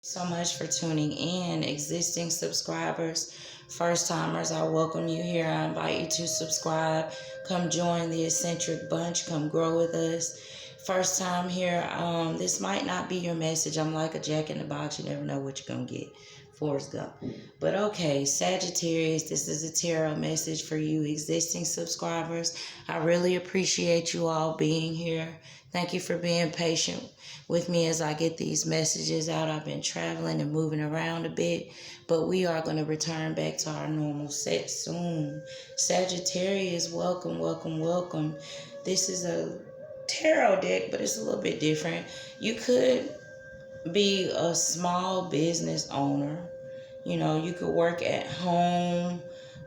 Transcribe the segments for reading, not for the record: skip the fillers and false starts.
So much for tuning in. Existing subscribers, first timers, I welcome you here. I invite you to subscribe. Come join the eccentric bunch. Come grow with us. First time here, this might not be your message. I'm like a jack in the box. You never know what you're going to get. Forrest Gump. But okay, Sagittarius, this is a tarot message for you existing subscribers. I really appreciate you all being here. Thank you for being patient with me as I get these messages out. I've been traveling and moving around a bit, but we are going to return back to our normal set soon. Sagittarius, welcome, welcome, welcome. This is a tarot deck, but it's a little bit different. You could be a small business owner. You know, you could work at home,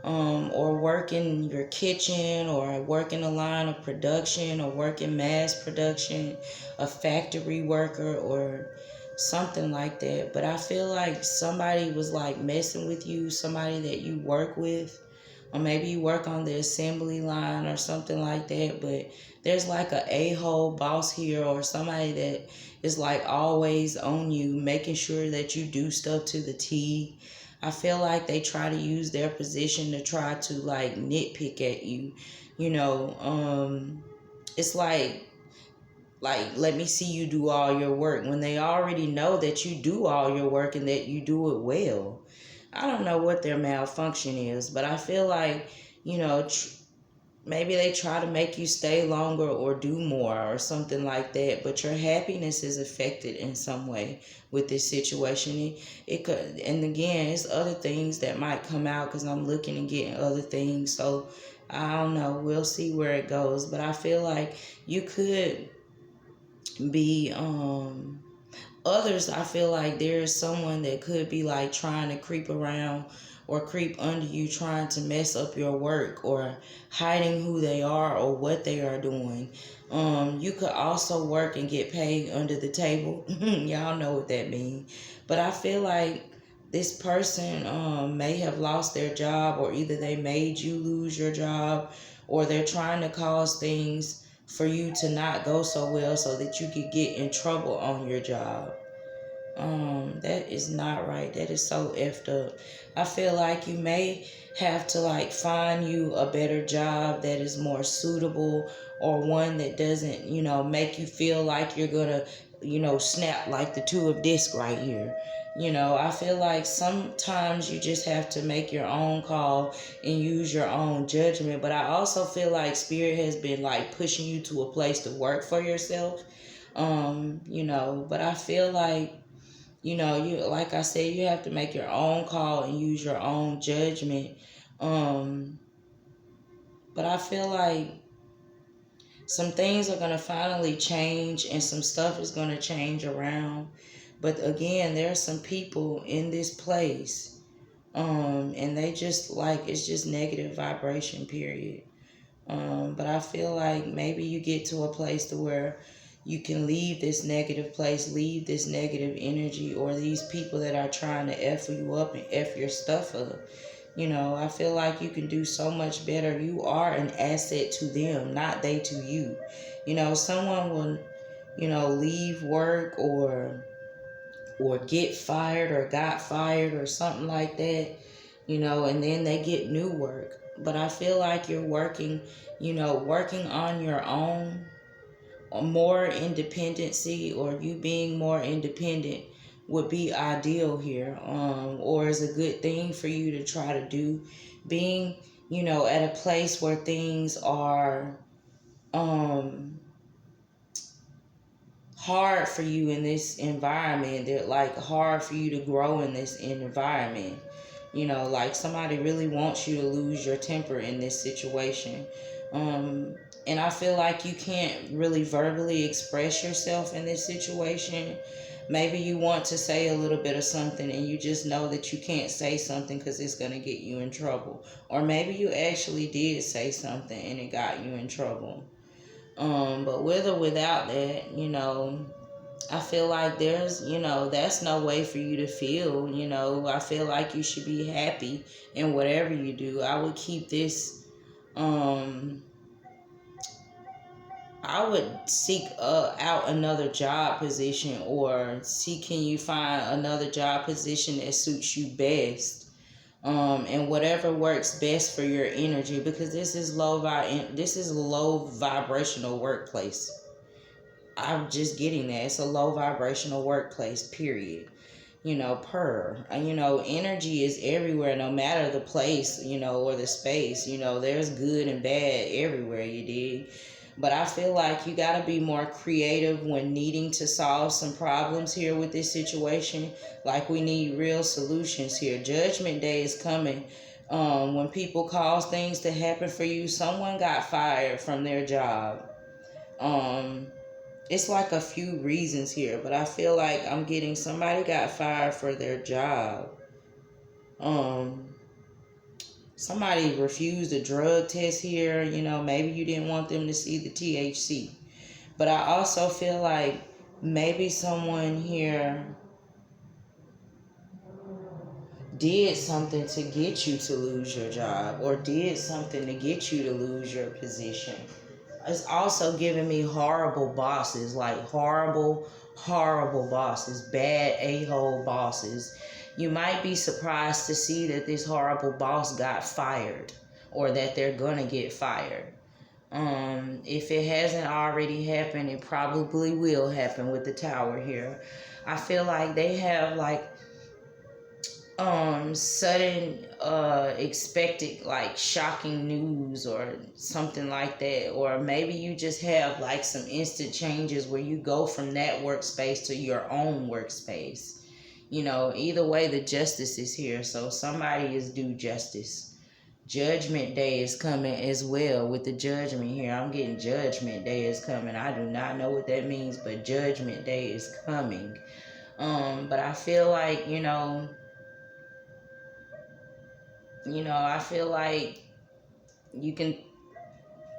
or work in your kitchen, or work in a line of production, or work in mass production, a factory worker, or something like that. But I feel like somebody was like messing with you, somebody that you work with, or maybe you work on the assembly line or something like that. But there's like a a-hole boss here, or somebody that is like always on you, making sure that you do stuff to the T. I feel like they try to use their position to try to like nitpick at you. You know, it's like let me see you do all your work when they already know that you do all your work and that you do it well. I don't know what their malfunction is, but I feel like, you know, maybe they try to make you stay longer or do more or something like that, but your happiness is affected in some way with this situation. It could, and again, it's other things that might come out because I'm looking and getting other things. So I don't know. We'll see where it goes. But I feel like you could be others. I feel like there's someone that could be like trying to creep around or creep under you, trying to mess up your work, or hiding who they are or what they are doing. You could also work and get paid under the table. Y'all know what that means. But I feel like this person may have lost their job, or either they made you lose your job, or they're trying to cause things for you to not go so well so that you could get in trouble on your job. That is not right. That is so effed up. I feel like you may have to like find you a better job that is more suitable, or one that doesn't, you know, make you feel like you're gonna, you know, snap like the two of disc right here. You know, I feel like sometimes you just have to make your own call and use your own judgment. But I also feel like Spirit has been like pushing you to a place to work for yourself. You know, but I feel like, you know, you, like I said, you have to make your own call and use your own judgment. Um, but I feel like some things are going to finally change, and some stuff is going to change around. But again, there are some people in this place, and they just like, it's just negative vibration, period. But I feel like maybe you get to a place to where you can leave this negative place, leave this negative energy, or these people that are trying to F you up and F your stuff up. You know, I feel like you can do so much better. You are an asset to them, not they to you. You know, someone will, you know, leave work, or get fired, or got fired, or something like that, you know, and then they get new work. But I feel like you're working, you know, working on your own, or more independency, or you being more independent would be ideal here, or is a good thing for you to try to do. Being, you know, at a place where things are um hard for you in this environment. They're like hard for you to grow in this environment. You know, like somebody really wants you to lose your temper in this situation. And I feel like you can't really verbally express yourself in this situation. Maybe you want to say a little bit of something and you just know that you can't say something because it's going to get you in trouble. Or maybe you actually did say something and it got you in trouble. But with or without that, you know, I feel like there's, you know, that's no way for you to feel. You know, I feel like you should be happy in whatever you do. I would keep this, um, I would seek out another job position, or see can you find another job position that suits you best, and whatever works best for your energy, because this is a low vibrational workplace. I'm just getting that it's a low vibrational workplace. Period. Energy is everywhere, no matter the place, or the space. There's good and bad everywhere, you dig? But I feel like you got to be more creative when needing to solve some problems here with this situation. Like, we need real solutions here. Judgment Day is coming. When people cause things to happen for you, someone got fired from their job. It's like a few reasons here, but I feel like I'm getting somebody got fired for their job. Um, Somebody refused a drug test here. Maybe you didn't want them to see the THC. But I also feel like maybe someone here did something to get you to lose your job, or did something to get you to lose your position. It's also giving me horrible bosses, like horrible bosses, bad a-hole bosses. You might be surprised to see that this horrible boss got fired, or that they're gonna get fired. If it hasn't already happened, it probably will happen with the tower here. I feel like they have like sudden expected, like, shocking news or something like that. Or maybe you just have like some instant changes where you go from that workspace to your own workspace. Either way, the justice is here, so somebody is due justice. Judgment Day is coming as well. With the judgment here, I'm getting Judgment Day is coming. I do not know what that means, but Judgment Day is coming. But I feel like, I feel like you can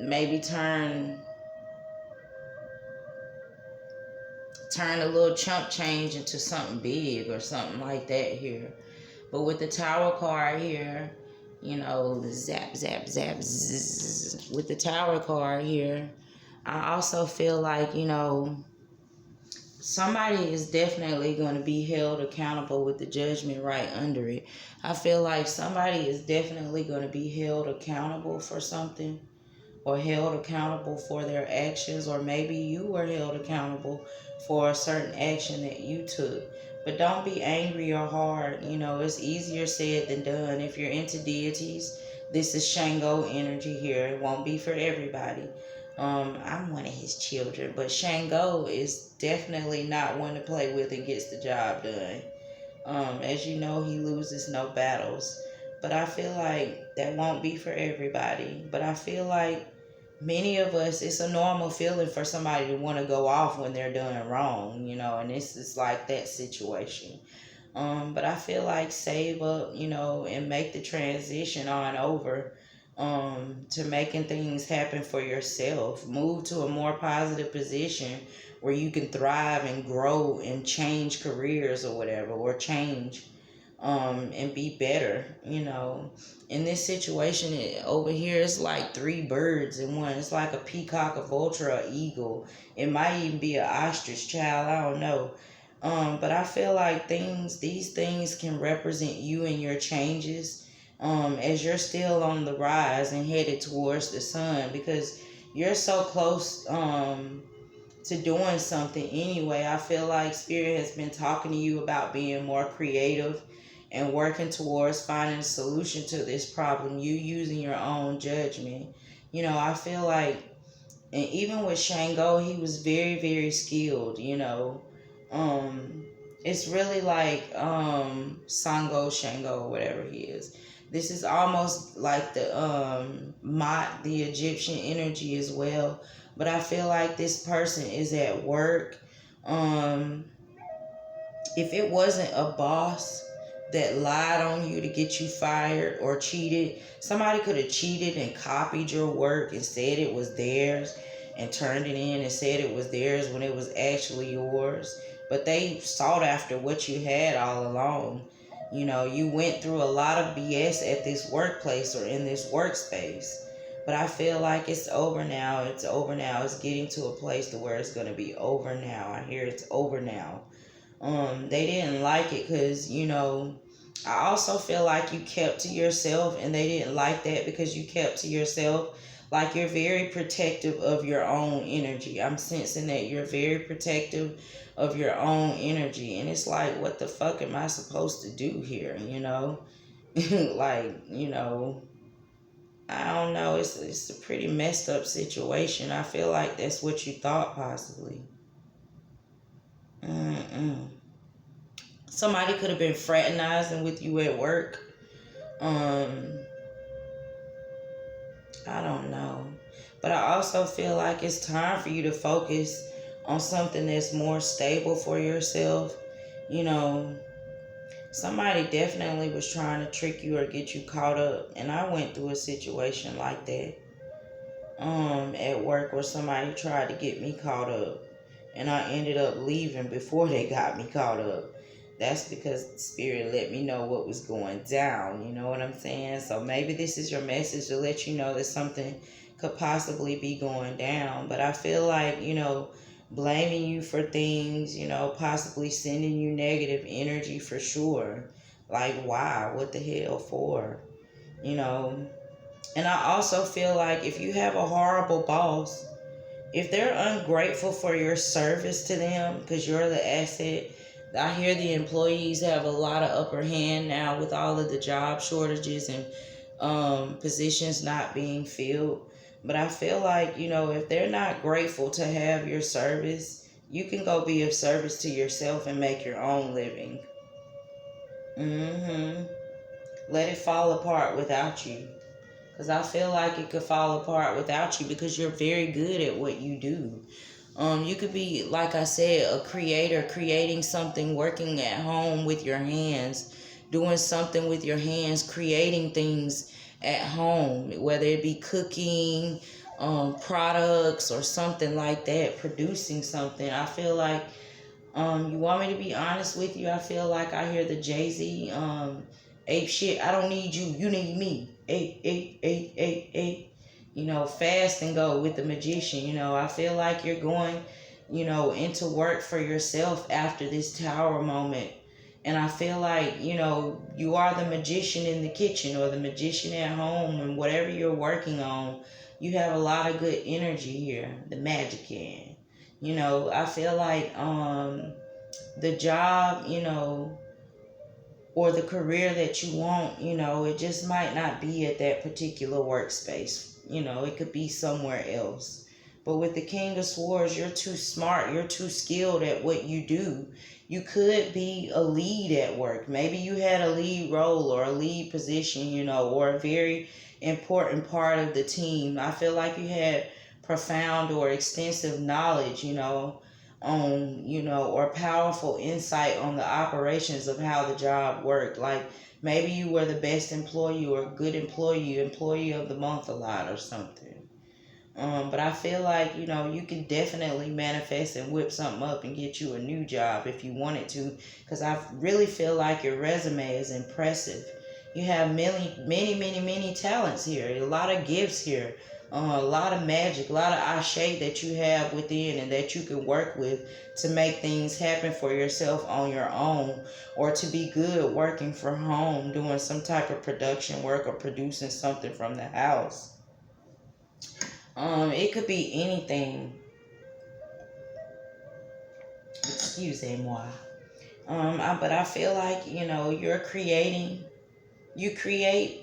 maybe turn a little chump change into something big or something like that here. But with the Tower card here, zap, zap, zap, zzz. With the Tower card here, I also feel like, somebody is definitely going to be held accountable with the judgment right under it. I feel like somebody is definitely going to be held accountable for something, or held accountable for their actions, or maybe you were held accountable for a certain action that you took. But don't be angry or hard. It's easier said than done. If you're into deities, this is Shango energy here. It won't be for everybody. I'm one of his children, but Shango is definitely not one to play with and gets the job done. As you know, he loses no battles. But I feel like that won't be for everybody. But I feel like many of us, it's a normal feeling for somebody to want to go off when they're doing wrong, and this is like that situation. But I feel like save up, and make the transition on over to making things happen for yourself. Move to a more positive position where you can thrive and grow and change careers or whatever, or change and be better. In this situation, over here, it's like three birds in one. It's like a peacock, a vulture, an eagle. It might even be an ostrich, child. I don't know. But I feel like these things can represent you and your changes, as you're still on the rise and headed towards the sun, because you're so close to doing something anyway. I feel like Spirit has been talking to you about being more creative and working towards finding a solution to this problem, you using your own judgment. I feel like, and even with Shango, he was very, very skilled. It's really like Sango, Shango, whatever he is. This is almost like the Mot, the Egyptian energy as well. But I feel like this person is at work. If it wasn't a boss that lied on you to get you fired or cheated, somebody could have cheated and copied your work and said it was theirs, and turned it in and said it was theirs when it was actually yours. But they sought after what you had all along. You went through a lot of BS at this workplace or in this workspace. But I feel like it's over now. It's over now. It's getting to a place to where it's going to be over now. I hear it's over now. They didn't like it because, I also feel like you kept to yourself, and they didn't like that because you kept to yourself. Like, you're very protective of your own energy. I'm sensing that you're very protective of your own energy. And it's like, what the fuck am I supposed to do here? Like, I don't know. It's a pretty messed up situation. I feel like that's what you thought, possibly. Mm-mm. Somebody could have been fraternizing with you at work. I don't know. But I also feel like it's time for you to focus on something that's more stable for yourself. You know, Somebody definitely was trying to trick you or get you caught up. And I went through a situation like that at work where somebody tried to get me caught up. And I ended up leaving before they got me caught up. That's because the spirit let me know what was going down. You know what I'm saying? So maybe this is your message to let you know that something could possibly be going down. But I feel like, blaming you for things, possibly sending you negative energy for sure. Like, why? What the hell for? You know? And I also feel like if you have a horrible boss, if they're ungrateful for your service to them because you're the asset, I hear the employees have a lot of upper hand now with all of the job shortages and positions not being filled. But I feel like, if they're not grateful to have your service, you can go be of service to yourself and make your own living. Mm-hmm. Let it fall apart without you. Because I feel like it could fall apart without you because you're very good at what you do. You could be, like I said, a creator, creating something, working at home with your hands, doing something with your hands, creating things at home, whether it be cooking, products, or something like that, producing something. I feel like, you want me to be honest with you? I feel like I hear the Jay-Z, ape shit. I don't need you, you need me. Ape, ape, ape, ape, ape. Fast and go with the magician. I feel like you're going, into work for yourself after this tower moment. And I feel like, you are the magician in the kitchen or the magician at home, and whatever you're working on, you have a lot of good energy here. The magic can. I feel like the job, or the career that you want, it just might not be at that particular workspace. It could be somewhere else. But with the King of Swords, you're too smart, you're too skilled at what you do. You could be a lead at work. Maybe you had a lead role or a lead position, or a very important part of the team. I feel like you had profound or extensive knowledge, on, or powerful insight on the operations of how the job worked. Like, maybe you were the best employee or good employee of the month a lot or something. But I feel like, you can definitely manifest and whip something up and get you a new job if you wanted to. Because I really feel like your resume is impressive. You have many, many, many, many talents here. A lot of gifts here. A lot of magic, a lot of ashe that you have within and that you can work with to make things happen for yourself on your own, or to be good working from home, doing some type of production work or producing something from the house. It could be anything. Excusez-moi. But I feel like, you're creating, you create,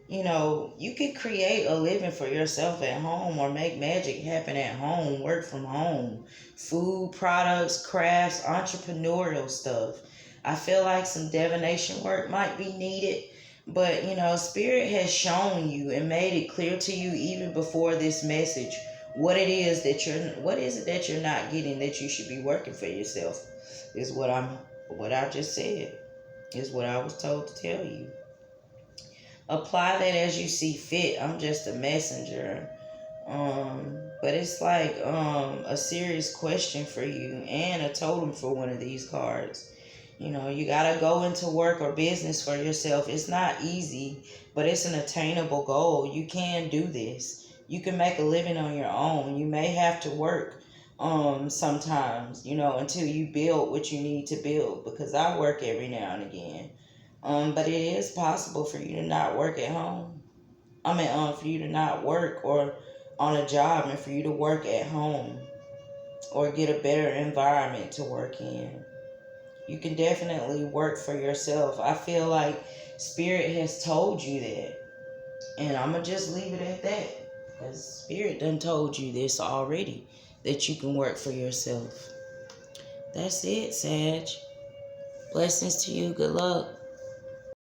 you can create a living for yourself at home or make magic happen at home, work from home, food, products, crafts, entrepreneurial stuff. I feel like some divination work might be needed. But, Spirit has shown you and made it clear to you even before this message what what is it that you're not getting that you should be working for yourself, is what I just said, is what I was told to tell you. Apply that as you see fit. I'm just a messenger. But it's like a serious question for you and a totem for one of these cards. You know, you got to go into work or business for yourself. It's not easy, but it's an attainable goal. You can do this. You can make a living on your own. You may have to work sometimes, you know, until you build what you need to build, because I work every now and again. But it is possible for you to not work at home. For you to not work or on a job, and for you to work at home or get a better environment to work in. You can definitely work for yourself. I feel like Spirit has told you that. And I'm going to just leave it at that. Because Spirit done told you this already, that you can work for yourself. That's it, Sag. Blessings to you. Good luck.